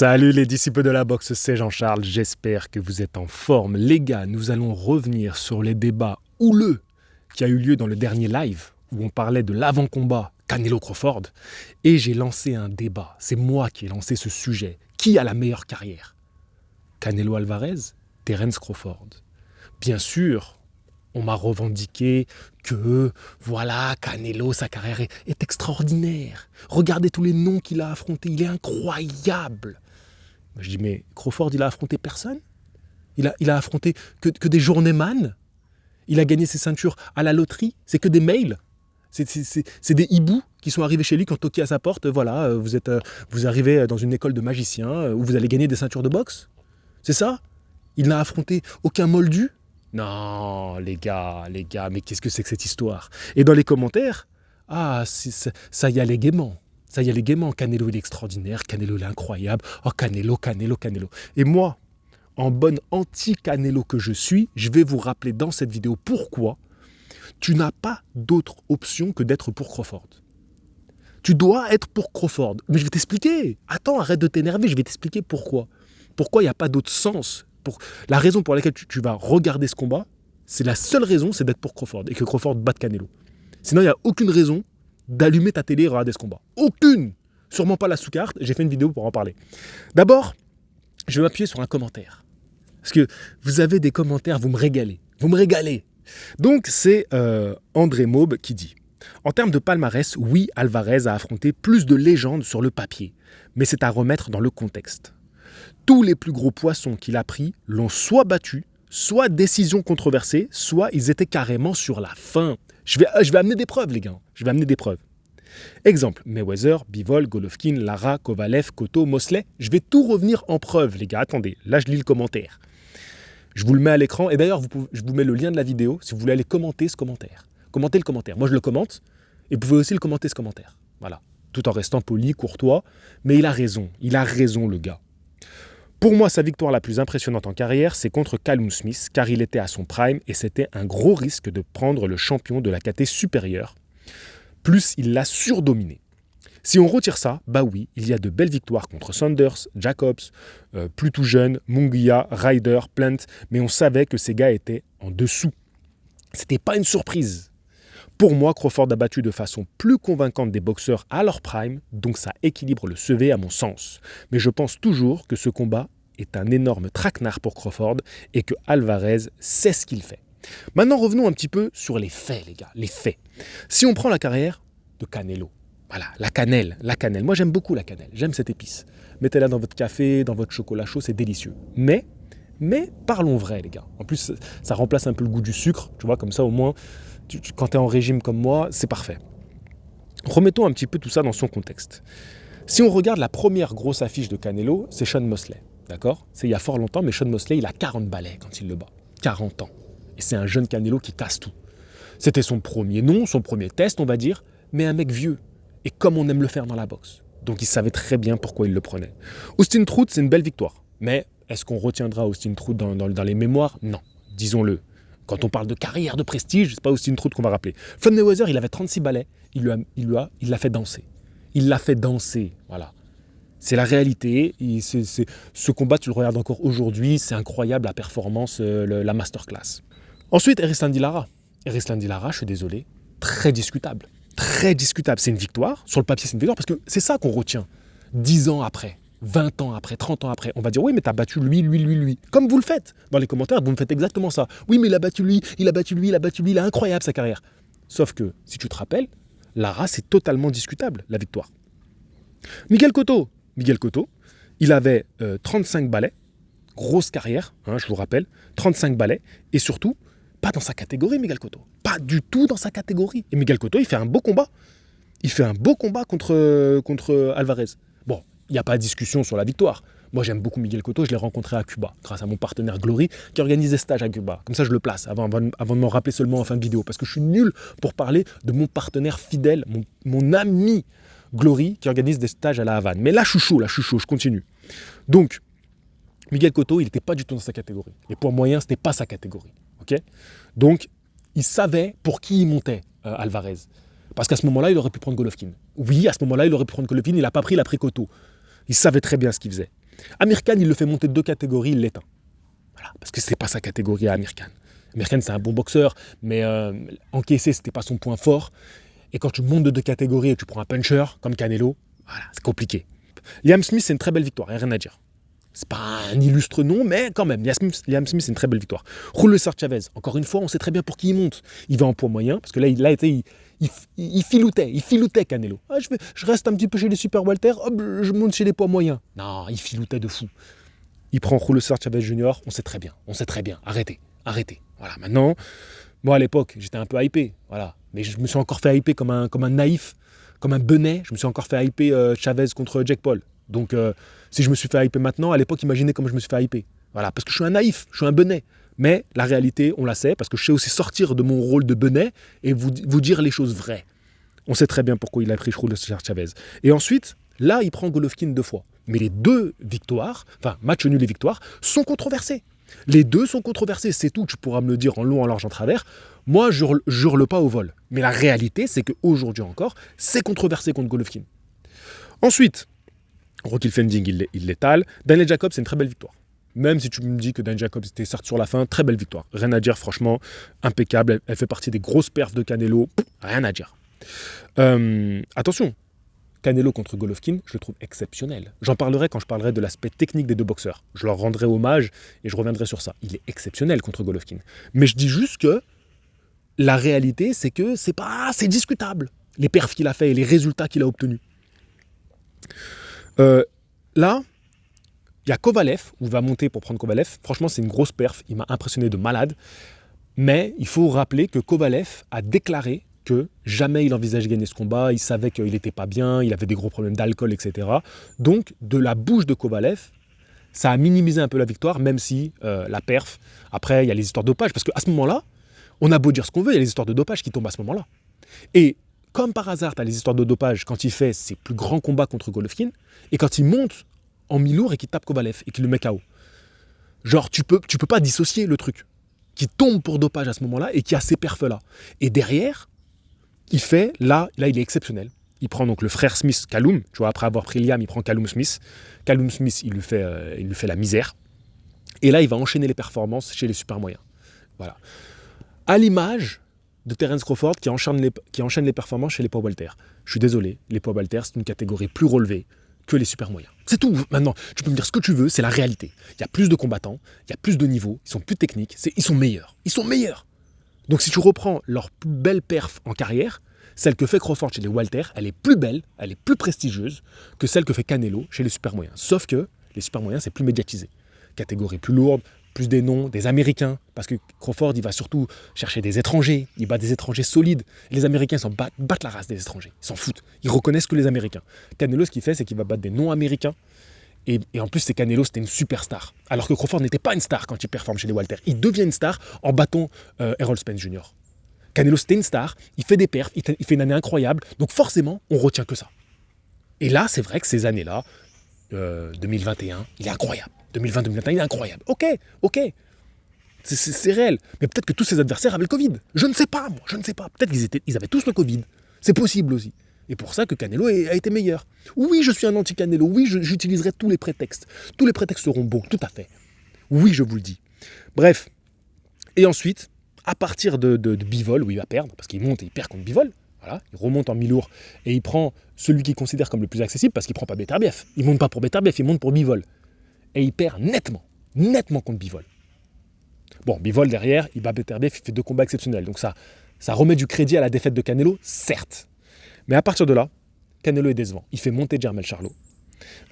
Salut les disciples de la boxe, c'est Jean-Charles, j'espère que vous êtes en forme. Les gars, nous allons revenir sur les débats houleux qui a eu lieu dans le dernier live où on parlait de l'avant-combat Canelo-Crawford et j'ai lancé un débat, c'est moi qui ai lancé ce sujet. Qui a la meilleure carrière? Canelo Alvarez, Terence Crawford. Bien sûr, on m'a revendiqué que, voilà, Canelo, sa carrière est extraordinaire. Regardez tous les noms qu'il a affrontés, il est incroyable. Je dis, mais Crawford, il a affronté personne. Il a affronté que des journeyman. Il a gagné ses ceintures à la loterie. C'est que des mails. C'est des hiboux qui sont arrivés chez lui, qui ont toqué à sa porte. Voilà, vous arrivez dans une école de magiciens où vous allez gagner des ceintures de boxe. C'est ça? Il n'a affronté aucun moldu. Non, les gars, mais qu'est-ce que c'est que cette histoire? Et dans les commentaires, ça y allait gaiement. Ça y allait gaiement. Canelo, il est extraordinaire. Canelo, il est incroyable. Oh, Canelo. Et moi, en bonne anti-Canelo que je suis, je vais vous rappeler dans cette vidéo pourquoi tu n'as pas d'autre option que d'être pour Crawford. Tu dois être pour Crawford. Mais je vais t'expliquer. Attends, arrête de t'énerver. Je vais t'expliquer pourquoi. Pourquoi il n'y a pas d'autre sens. La raison pour laquelle tu vas regarder ce combat, c'est la seule raison, c'est d'être pour Crawford et que Crawford batte Canelo. Sinon, il n'y a aucune raison d'allumer ta télé et regarder ce combat. Aucune! Sûrement pas la sous-carte, j'ai fait une vidéo pour en parler. D'abord, je vais m'appuyer sur un commentaire. Parce que vous avez des commentaires, vous me régalez. Donc, c'est André Maube qui dit « En termes de palmarès, oui, Alvarez a affronté plus de légendes sur le papier, mais c'est à remettre dans le contexte. Tous les plus gros poissons qu'il a pris l'ont soit battu, soit décision controversée, soit ils étaient carrément sur la fin. Je vais amener des preuves, les gars. Exemple, Mayweather, Bivol, Golovkin, Lara, Kovalev, Cotto, Mosley. Je vais tout revenir en preuve, les gars. Attendez, là, je lis le commentaire. Je vous le mets à l'écran. Et d'ailleurs, je vous mets le lien de la vidéo si vous voulez aller commenter ce commentaire. Commentez le commentaire. Moi, je le commente. Et vous pouvez aussi le commenter, ce commentaire. Voilà. Tout en restant poli, courtois. Mais il a raison, le gars. Pour moi, sa victoire la plus impressionnante en carrière, c'est contre Callum Smith, car il était à son prime et c'était un gros risque de prendre le champion de la caté supérieure. Plus, il l'a surdominé. Si on retire ça, bah oui, il y a de belles victoires contre Saunders, Jacobs, plus tout jeune, Munguia, Ryder, Plant, mais on savait que ces gars étaient en dessous. C'était pas une surprise. Pour moi, Crawford a battu de façon plus convaincante des boxeurs à leur prime, donc ça équilibre le CV à mon sens. Mais je pense toujours que ce combat est un énorme traquenard pour Crawford et que Alvarez sait ce qu'il fait. Maintenant, revenons un petit peu sur les faits, les gars, les faits. Si on prend la carrière de Canelo, voilà, la cannelle. Moi, j'aime beaucoup la cannelle, j'aime cette épice. Mettez-la dans votre café, dans votre chocolat chaud, c'est délicieux. Mais parlons vrai, les gars. En plus, ça remplace un peu le goût du sucre, tu vois, comme ça, au moins, quand tu es en régime comme moi, c'est parfait. Remettons un petit peu tout ça dans son contexte. Si on regarde la première grosse affiche de Canelo, c'est Sean Mosley, d'accord? C'est il y a fort longtemps, mais Sean Mosley, il a 40 balais quand il le bat. 40 ans. Et c'est un jeune Canelo qui casse tout. C'était son premier nom, son premier test, on va dire, mais un mec vieux. Et comme on aime le faire dans la boxe. Donc il savait très bien pourquoi il le prenait. Austin Trout, c'est une belle victoire. Mais est-ce qu'on retiendra Austin Trout dans les mémoires? Non, disons-le. Quand on parle de carrière, de prestige, c'est pas Austin Trout qu'on va rappeler. Floyd Mayweather, il avait 36 balais. Il l'a fait danser. Il l'a fait danser, voilà. C'est la réalité. Ce combat, tu le regardes encore aujourd'hui, c'est incroyable la performance, la masterclass. Ensuite, Erislandy Lara. Erislandy Lara, je suis désolé, très discutable. Très discutable. C'est une victoire. Sur le papier, c'est une victoire parce que c'est ça qu'on retient. 10 ans après, 20 ans après, 30 ans après, on va dire oui, mais t'as battu lui. Comme vous le faites dans les commentaires, vous me faites exactement ça. Oui, mais il a battu lui, il est incroyable sa carrière. Sauf que, si tu te rappelles, Lara, c'est totalement discutable, la victoire. Miguel Cotto, il avait 35 balais, grosse carrière, je vous rappelle, 35 balais, et surtout, pas dans sa catégorie, Miguel Cotto. Pas du tout dans sa catégorie. Et Miguel Cotto, il fait un beau combat. Contre Alvarez. Bon, il n'y a pas de discussion sur la victoire. Moi, j'aime beaucoup Miguel Cotto. Je l'ai rencontré à Cuba, grâce à mon partenaire Glory, qui organise des stages à Cuba. Comme ça, je le place, avant de m'en rappeler seulement en fin de vidéo. Parce que je suis nul pour parler de mon partenaire fidèle, mon ami Glory, qui organise des stages à La Havane. Mais là, je suis chaud, je continue. Donc, Miguel Cotto, il n'était pas du tout dans sa catégorie. Les poids moyens, ce n'était pas sa catégorie. Okay, donc, il savait pour qui il montait, Alvarez. Parce qu'à ce moment-là, il aurait pu prendre Golovkin. Oui, à ce moment-là, il aurait pu prendre Golovkin. Il n'a pas pris, il a pris Cotto. Il savait très bien ce qu'il faisait. Amir Khan, il le fait monter de 2 catégories, il l'éteint. Voilà, parce que c'est pas sa catégorie à Amir Khan. Amir Khan, c'est un bon boxeur, mais encaisser, c'était pas son point fort. Et quand tu montes de 2 catégories et tu prends un puncher comme Canelo, voilà, c'est compliqué. Liam Smith, c'est une très belle victoire, il n'y a rien à dire. C'est pas un illustre nom, mais quand même, Liam Smith, c'est une très belle victoire. Julio César Chavez, encore une fois, on sait très bien pour qui il monte. Il va en poids moyen, parce que là, il filoutait Canelo. Ah, je reste un petit peu chez les super welter, hop, je monte chez les poids moyens. Non, il filoutait de fou. Il prend Julio César Chavez Jr., on sait très bien, arrêtez. Voilà, maintenant, moi à l'époque, j'étais un peu hypé, voilà. Mais je me suis encore fait hyper comme un naïf, comme un benet. Je me suis encore fait hyper Chavez contre Jake Paul. Donc, si je me suis fait hyper maintenant, à l'époque, imaginez comment je me suis fait hyper. Voilà, parce que je suis un naïf, je suis un benet. Mais la réalité, on la sait, parce que je sais aussi sortir de mon rôle de benet et vous dire les choses vraies. On sait très bien pourquoi il a pris Julio César Chavez. Et ensuite, là, il prend Golovkin 2 fois. Mais les 2 victoires, enfin, match nul et victoire, sont controversés. Les 2 sont controversés, c'est tout. Tu pourras me le dire en long, en large, en travers. Moi, je hurle pas au vol. Mais la réalité, c'est qu'aujourd'hui encore, c'est controversé contre Golovkin. Ensuite, Rocky Fending, il l'étale. Daniel Jacobs, c'est une très belle victoire. Même si tu me dis que Daniel Jacobs était certes sur la fin, très belle victoire. Rien à dire, franchement, impeccable. Elle fait partie des grosses perfs de Canelo. Rien à dire. Attention, Canelo contre Golovkin, je le trouve exceptionnel. J'en parlerai quand je parlerai de l'aspect technique des 2 boxeurs. Je leur rendrai hommage et je reviendrai sur ça. Il est exceptionnel contre Golovkin. Mais je dis juste que la réalité, c'est que c'est discutable. Les perfs qu'il a fait et les résultats qu'il a obtenus. Là, il y a Kovalev, où il va monter pour prendre Kovalev. Franchement, c'est une grosse perf. Il m'a impressionné de malade. Mais il faut rappeler que Kovalev a déclaré que jamais il envisageait gagner ce combat. Il savait qu'il n'était pas bien, il avait des gros problèmes d'alcool, etc. Donc, de la bouche de Kovalev, ça a minimisé un peu la victoire, même si la perf... Après, il y a les histoires de dopage, parce qu'à ce moment-là, on a beau dire ce qu'on veut, il y a les histoires de dopage qui tombent à ce moment-là. Et comme par hasard, tu as les histoires de dopage quand il fait ses plus grands combats contre Golovkin, et quand il monte en mi-lourd et qu'il tape Kovalev et qu'il le met KO. Genre, tu peux pas dissocier le truc. Qui tombe pour dopage à ce moment-là et qui a ces perfs-là. Et derrière, il fait, là, il est exceptionnel. Il prend donc le frère Smith, Callum, tu vois, après avoir pris Liam, il prend Callum Smith. Callum Smith, il lui fait la misère. Et là, il va enchaîner les performances chez les super moyens. Voilà. À l'image de Terence Crawford qui enchaîne les performances chez les poids welter. Je suis désolé, les poids welter, c'est une catégorie plus relevée que les super moyens. C'est tout. Maintenant, tu peux me dire ce que tu veux, c'est la réalité. Il y a plus de combattants, il y a plus de niveaux, ils sont plus techniques, ils sont meilleurs. Ils sont meilleurs. Donc si tu reprends leur plus belle perf en carrière, celle que fait Crawford chez les welter, elle est plus belle, elle est plus prestigieuse que celle que fait Canelo chez les super moyens. Sauf que les super moyens, c'est plus médiatisé. Catégorie plus lourde, plus des noms, des Américains, parce que Crawford, il va surtout chercher des étrangers, il bat des étrangers solides. Les Américains battent la race des étrangers, ils s'en foutent, ils reconnaissent que les Américains. Canelo, ce qu'il fait, c'est qu'il va battre des non-américains, et en plus, c'est Canelo, c'était une superstar. Alors que Crawford n'était pas une star quand il performe chez les welter. Il devient une star en battant Errol Spence Jr. Canelo, c'était une star, il fait des perfs, il fait une année incroyable, donc forcément, on retient que ça. Et là, c'est vrai que ces années-là, 2021, il est incroyable. 2020-2021, il est incroyable. Ok. C'est réel. Mais peut-être que tous ses adversaires avaient le Covid. Je ne sais pas, moi. Peut-être qu'ils avaient tous le Covid. C'est possible aussi. Et pour ça que Canelo a été meilleur. Oui, je suis un anti-Canelo. Oui, j'utiliserai tous les prétextes. Tous les prétextes seront bons, tout à fait. Oui, je vous le dis. Bref. Et ensuite, à partir de Bivol, où il va perdre, parce qu'il monte et il perd contre Bivol, voilà, il remonte en mi-lourd et il prend celui qu'il considère comme le plus accessible, parce qu'il ne prend pas Beterbiev. Il ne monte pas pour Beterbiev, il monte pour Bivol. Et il perd nettement contre Bivol. Bon, Bivol derrière, il bat Beterbiev, il fait 2 combats exceptionnels. Donc ça remet du crédit à la défaite de Canelo, certes. Mais à partir de là, Canelo est décevant. Il fait monter Jermell Charlo.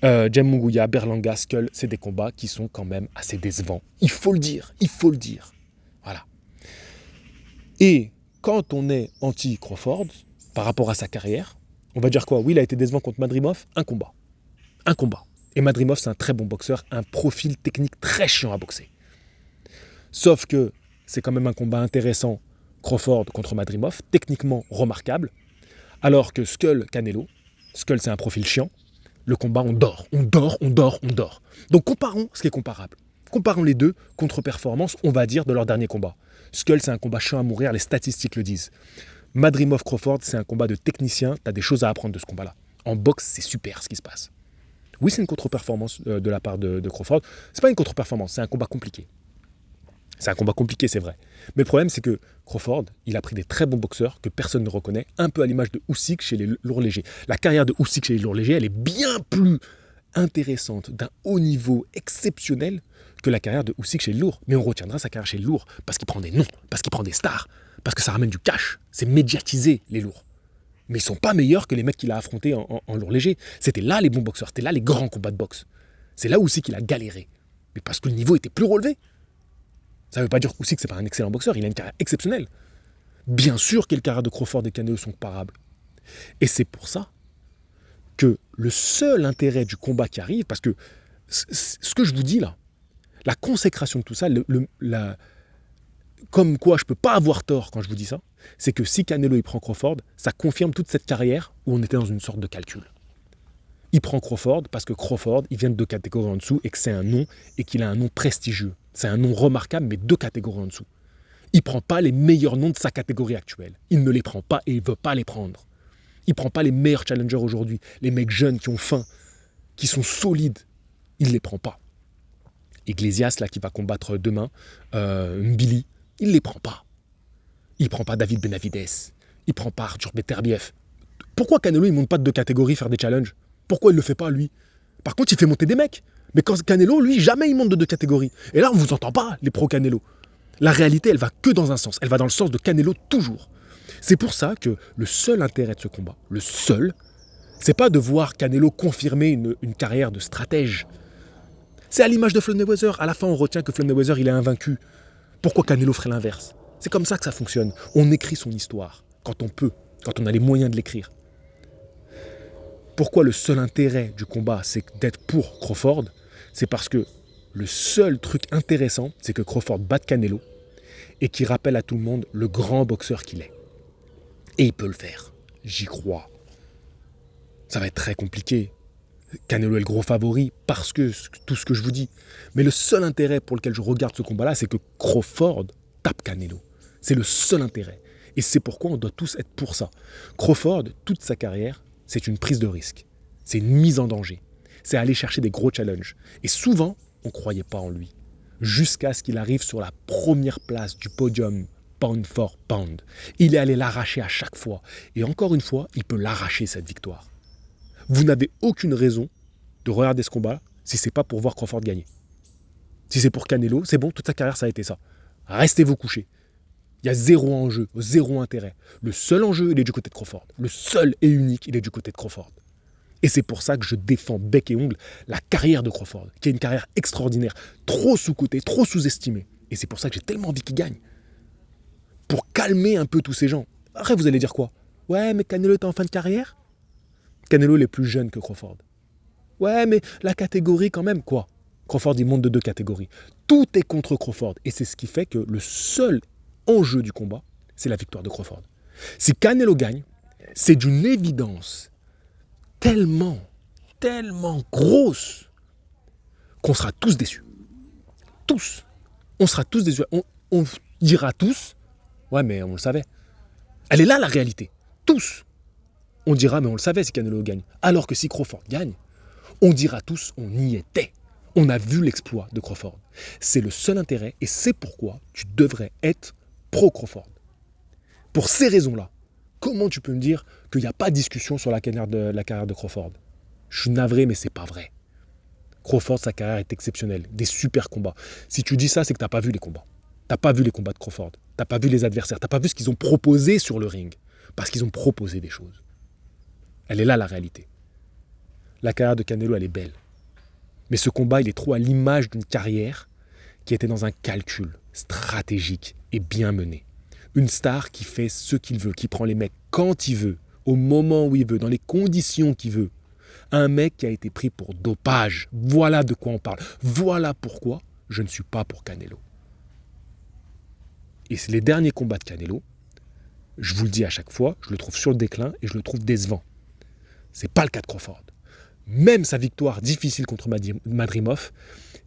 Jem Munguia, Berlanga, Skull, c'est des combats qui sont quand même assez décevants. Il faut le dire. Voilà. Et quand on est anti-Crawford, par rapport à sa carrière, on va dire quoi? Oui, il a été décevant contre Madrimov, un combat. Et Madrimov, c'est un très bon boxeur, un profil technique très chiant à boxer. Sauf que c'est quand même un combat intéressant, Crawford contre Madrimov, techniquement remarquable, alors que Skull-Canelo, Skull c'est un profil chiant, le combat on dort. Donc comparons ce qui est comparable. Comparons les deux contre-performance, on va dire, de leur dernier combat. Skull c'est un combat chiant à mourir, les statistiques le disent. Madrimov-Crawford c'est un combat de technicien, t'as des choses à apprendre de ce combat-là. En boxe, c'est super ce qui se passe. Oui, c'est une contre-performance de la part de Crawford. C'est pas une contre-performance, c'est un combat compliqué. C'est un combat compliqué, c'est vrai. Mais le problème, c'est que Crawford, il a pris des très bons boxeurs que personne ne reconnaît, un peu à l'image de Usyk chez les lourds légers. La carrière de Usyk chez les lourds légers, elle est bien plus intéressante, d'un haut niveau exceptionnel que la carrière de Usyk chez les lourds. Mais on retiendra sa carrière chez les lourds parce qu'il prend des noms, parce qu'il prend des stars, parce que ça ramène du cash. C'est médiatisé, les lourds. Mais ils sont pas meilleurs que les mecs qu'il a affrontés en lourd léger. C'était là les bons boxeurs, c'était là les grands combats de boxe. C'est là aussi qu'il a galéré. Mais parce que le niveau était plus relevé. Ça ne veut pas dire aussi que c'est pas un excellent boxeur, il a une carrière exceptionnelle. Bien sûr que les carrières de Crawford et Canelo sont comparables. Et c'est pour ça que le seul intérêt du combat qui arrive, parce que ce que je vous dis là, la consécration de tout ça, comme quoi je ne peux pas avoir tort quand je vous dis ça, c'est que si Canelo il prend Crawford, ça confirme toute cette carrière où on était dans une sorte de calcul. Il prend Crawford parce que Crawford, il vient de 2 catégories en dessous et que c'est un nom et qu'il a un nom prestigieux. C'est un nom remarquable, mais 2 catégories en dessous. Il ne prend pas les meilleurs noms de sa catégorie actuelle. Il ne les prend pas et il ne veut pas les prendre. Il ne prend pas les meilleurs challengers aujourd'hui, les mecs jeunes qui ont faim, qui sont solides. Il ne les prend pas. Iglesias, là, qui va combattre demain, Mbili, il ne les prend pas. Il ne prend pas David Benavides. Il ne prend pas Arthur Beterbiev. Pourquoi Canelo ne monte pas de 2 catégories faire des challenges? Pourquoi il ne le fait pas, lui? Par contre, il fait monter des mecs. Mais quand Canelo, lui, jamais il monte de 2 catégories. Et là, on ne vous entend pas, les pro-Canelo. La réalité, elle va que dans un sens. Elle va dans le sens de Canelo toujours. C'est pour ça que le seul intérêt de ce combat, le seul, c'est pas de voir Canelo confirmer une carrière de stratège. C'est à l'image de Floyd Mayweather. À la fin, on retient que Floyd Mayweather, il est invaincu. Pourquoi Canelo ferait l'inverse? C'est comme ça que ça fonctionne. On écrit son histoire quand on peut, quand on a les moyens de l'écrire. Pourquoi le seul intérêt du combat, c'est d'être pour Crawford? C'est parce que le seul truc intéressant, c'est que Crawford batte Canelo et qu'il rappelle à tout le monde le grand boxeur qu'il est. Et il peut le faire. J'y crois. Ça va être très compliqué. Canelo est le gros favori parce que tout ce que je vous dis. Mais le seul intérêt pour lequel je regarde ce combat-là, c'est que Crawford tape Canelo. C'est le seul intérêt. Et c'est pourquoi on doit tous être pour ça. Crawford, toute sa carrière, c'est une prise de risque. C'est une mise en danger. C'est aller chercher des gros challenges. Et souvent, on ne croyait pas en lui. Jusqu'à ce qu'il arrive sur la première place du podium, pound for pound. Il est allé l'arracher à chaque fois. Et encore une fois, il peut l'arracher, cette victoire. Vous n'avez aucune raison de regarder ce combat si ce n'est pas pour voir Crawford gagner. Si c'est pour Canelo, c'est bon, toute sa carrière, ça a été ça. Restez-vous couchés. Il y a 0 enjeu, 0 intérêt. Le seul enjeu, il est du côté de Crawford. Le seul et unique, il est du côté de Crawford. Et c'est pour ça que je défends bec et ongle la carrière de Crawford, qui est une carrière extraordinaire, trop sous-cotée, trop sous-estimée. Et c'est pour ça que j'ai tellement envie qu'il gagne. Pour calmer un peu tous ces gens. Après, vous allez dire quoi? Ouais, mais Canelo est en fin de carrière? Canelo, il est plus jeune que Crawford. Ouais, mais la catégorie quand même, quoi? Crawford, il monte de 2 catégories. Tout est contre Crawford. Et c'est ce qui fait que le seul enjeu du combat, c'est la victoire de Crawford. Si Canelo gagne, c'est d'une évidence tellement grosse qu'on sera tous déçus. Tous. On sera tous déçus. On dira tous, ouais, mais on le savait. Elle est là, la réalité. Tous. On dira, mais on le savait si Canelo gagne. Alors que si Crawford gagne, on dira tous, on y était. On a vu l'exploit de Crawford. C'est le seul intérêt et c'est pourquoi tu devrais être pro-Crawford. Pour ces raisons-là, comment tu peux me dire qu'il n'y a pas de discussion sur la carrière de Crawford? Je suis navré, mais c'est pas vrai. Crawford, sa carrière est exceptionnelle. Des super combats. Si tu dis ça, c'est que tu n'as pas vu les combats. Tu n'as pas vu les combats de Crawford. Tu n'as pas vu les adversaires. Tu n'as pas vu ce qu'ils ont proposé sur le ring. Parce qu'ils ont proposé des choses. Elle est là, la réalité. La carrière de Canelo, elle est belle. Mais ce combat, il est trop à l'image d'une carrière qui était dans un calcul stratégique et bien mené. Une star qui fait ce qu'il veut, qui prend les mecs quand il veut, au moment où il veut, dans les conditions qu'il veut. Un mec qui a été pris pour dopage. Voilà de quoi on parle. Voilà pourquoi je ne suis pas pour Canelo. Et c'est les derniers combats de Canelo, je vous le dis à chaque fois, je le trouve sur le déclin et je le trouve décevant. C'est pas le cas de Crawford. Même sa victoire difficile contre Madrimov,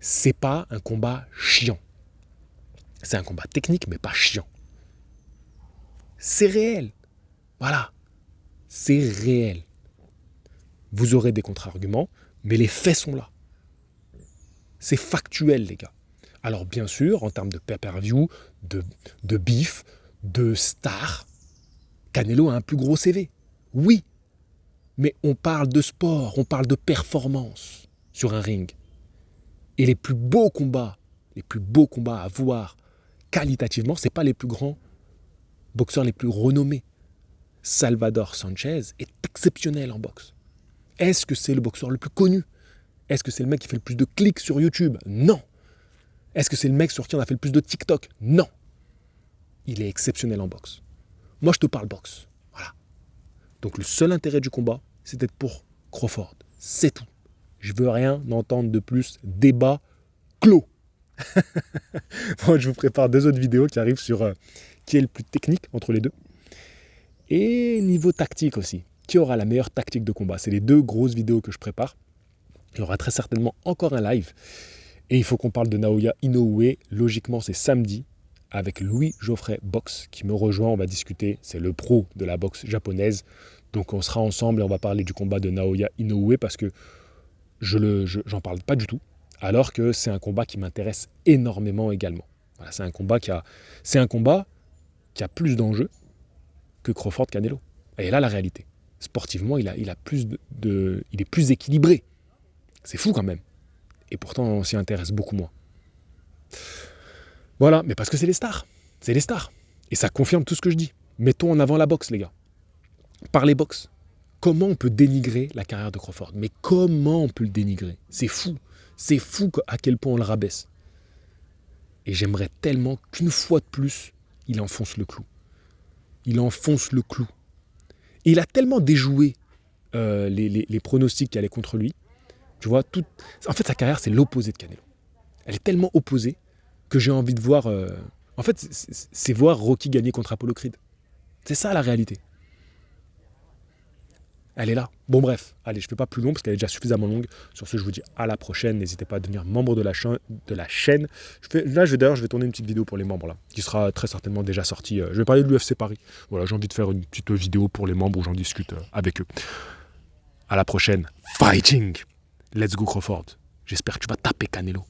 c'est pas un combat chiant. C'est un combat technique, mais pas chiant. C'est réel. Voilà. C'est réel. Vous aurez des contre-arguments, Mais les faits sont là. C'est factuel, les gars. Alors bien sûr, en termes de pay-per-view, de beef, de star, Canelo a un plus gros CV. Oui, mais on parle de sport, on parle de performance sur un ring. Et les plus beaux combats à voir qualitativement, ce n'est pas les plus grands boxeurs les plus renommés. Salvador Sanchez est exceptionnel en boxe. Est-ce que c'est le boxeur le plus connu? Est-ce que c'est le mec qui fait le plus de clics sur YouTube? Non. Est-ce que c'est le mec sur qui on a fait le plus de TikTok? Non. Il est exceptionnel en boxe. Moi, je te parle boxe. Voilà. Donc, le seul intérêt du combat, c'est d'être pour Crawford. C'est tout. Je veux rien entendre de plus. Débat clos. Bon, je vous prépare 2 autres vidéos qui arrivent sur qui est le plus technique entre les deux. Et niveau tactique aussi. Qui aura la meilleure tactique de combat? C'est les 2 grosses vidéos que je prépare. Il y aura très certainement encore un live. Et il faut qu'on parle de Naoya Inoue. Logiquement, c'est samedi avec Louis Geoffrey Boxe qui me rejoint. On va discuter. C'est le pro de la boxe japonaise. Donc on sera ensemble et on va parler du combat de Naoya Inoue parce que j'en parle pas du tout. Alors que c'est un combat qui m'intéresse énormément également. Voilà, c'est un combat qui a plus d'enjeux que Crawford Canelo. Et là, la réalité. Sportivement, il est plus équilibré. C'est fou quand même. Et pourtant, on s'y intéresse beaucoup moins. Voilà, mais parce que c'est les stars. C'est les stars. Et ça confirme tout ce que je dis. Mettons en avant la boxe, les gars. Parlez boxe. Comment on peut dénigrer la carrière de Crawford? Mais comment on peut le dénigrer? C'est fou. C'est fou à quel point on le rabaisse. Et j'aimerais tellement qu'une fois de plus, il enfonce le clou. Il enfonce le clou. Et il a tellement déjoué les pronostics qui allaient contre lui. Tu vois, en fait, sa carrière, c'est l'opposé de Canelo. Elle est tellement opposée que j'ai envie de voir... En fait, c'est voir Rocky gagner contre Apollo Creed. C'est ça la réalité. Elle est là. Bon bref, allez, je ne fais pas plus long parce qu'elle est déjà suffisamment longue. Sur ce, je vous dis à la prochaine. N'hésitez pas à devenir membre de la chaîne. Je vais tourner une petite vidéo pour les membres là, qui sera très certainement déjà sortie. Je vais parler de l'UFC Paris. Voilà, j'ai envie de faire une petite vidéo pour les membres où j'en discute avec eux. À la prochaine. Fighting! Let's go Crawford. J'espère que tu vas taper Canelo.